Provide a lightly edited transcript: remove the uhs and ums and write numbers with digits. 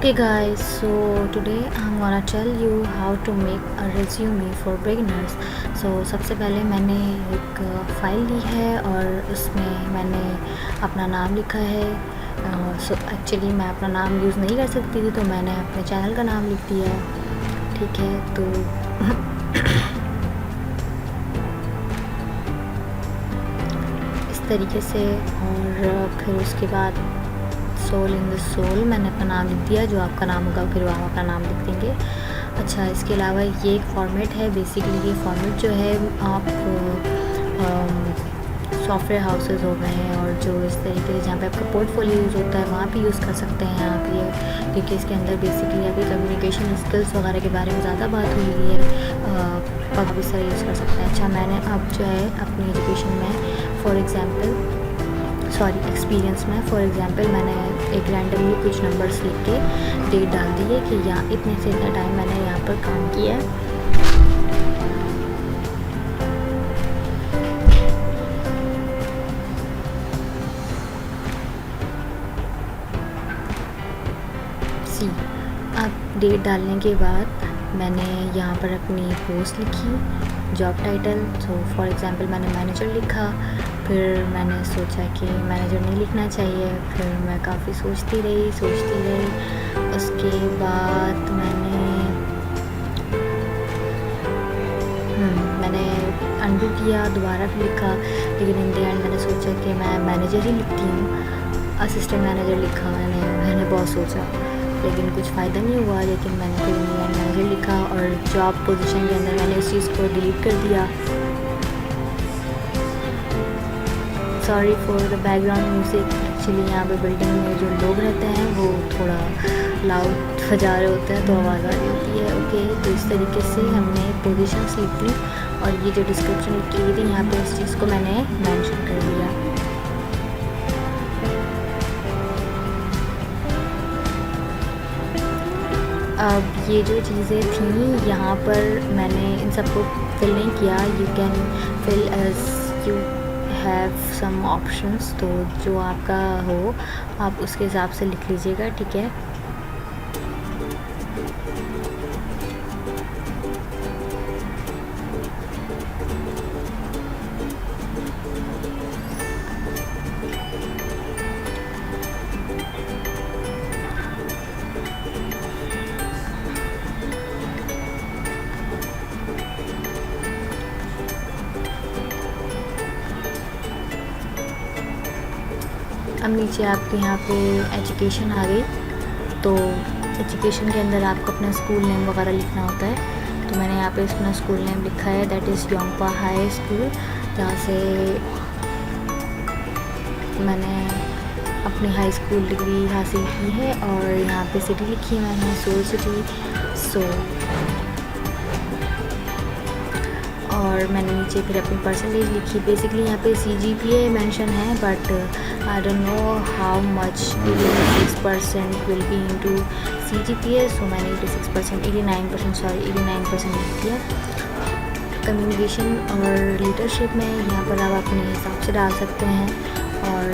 Okay guys, so today I'm gonna tell you how to make a resume for beginners. So सबसे पहले मैंने एक file ली है और उसमें मैंने अपना नाम लिखा है। सो एक्चुअली मैं अपना नाम यूज़ नहीं कर सकती थी, तो मैंने अपने चैनल का नाम लिख दिया है। ठीक है, तो इस तरीके से। और फिर उसके बाद सोल इन द सोल मैंने अपना नाम लिख दिया। जो आपका नाम होगा फिर आप अपना नाम लिख देंगे। अच्छा, इसके अलावा ये एक फॉर्मेट है। बेसिकली ये फॉर्मेट जो है आप सॉफ्टवेयर हाउसेस हो गए हैं और जो इस तरीके से जहाँ पे आपका पोर्टफोलियो यूज़ होता है वहाँ पे यूज़ कर सकते हैं आप ये, क्योंकि इसके अंदर बेसिकली आपकी कम्युनिकेशन स्किल्स वगैरह के बारे में ज़्यादा बात हुई हुई है। आप इस तरह यूज़ कर सकते हैं। अच्छा, मैंने अब जो है अपनी एजुकेशन में एक्सपीरियंस में फॉर एग्ज़ाम्पल मैंने एक रैंडमली कुछ नंबर्स लिख के डेट डाल दी है कि यहाँ इतने से इतना टाइम मैंने यहाँ पर काम किया है। अब डेट डालने के बाद मैंने यहाँ पर अपनी पोस्ट लिखी, job title. So for example मैंने मैनेजर लिखा। फिर मैंने सोचा कि मैनेजर नहीं लिखना चाहिए। फिर मैं काफ़ी सोचती रही। उसके बाद मैंने अंडू किया, दोबारा भी लिखा, लेकिन इन द एंड मैंने सोचा कि मैं मैनेजर ही लिखती हूँ। असिस्टेंट मैनेजर लिखा मैंने बहुत सोचा, लेकिन कुछ फ़ायदा नहीं हुआ। लेकिन मैंने फिर इन द एंड मैनेजर लिखा और जॉब पोजीशन के अंदर मैंने इस चीज़ को डिलीट कर दिया। Sorry for the background music. Actually यहाँ पे बिल्डिंग में जो लोग रहते हैं वो थोड़ा लाउड बजा रहे होते हैं, तो आवाज़ आ रही होती है। ओके, तो इस तरीके से हमने पोजीशंस लिख दी और ये जो डिस्क्रिप्शन लिखी हुई थी यहाँ पे इस चीज़ को मैंने मेंशन कर दिया। अब ये जो चीज़ें थी यहाँ पर मैंने इन सबको फिल नहीं किया। You can fill as you have some options, तो जो आपका हो आप उसके हिसाब से लिख लीजिएगा। ठीक है, अब नीचे आपके यहाँ पे एजुकेशन आ गई। तो एजुकेशन के अंदर आपको अपना स्कूल नेम वगैरह लिखना होता है। तो मैंने यहाँ पे अपना स्कूल नेम लिखा है, दैट इज़ योंगपा हाई स्कूल, जहाँ से मैंने अपनी हाई स्कूल डिग्री हासिल की है। और यहाँ पे सिटी लिखी है मैंने, सोल सिटी। और मैंने नीचे फिर अपनी परसेंटेज लिखी। बेसिकली यहाँ पे CGPA मेंशन है, but I don't know how much 86% will be into CGPA। सो मैंने 86%, 89% लिख दिया। कम्युनिकेशन और लीडरशिप में यहाँ पर आप अपने हिसाब से डाल सकते हैं। और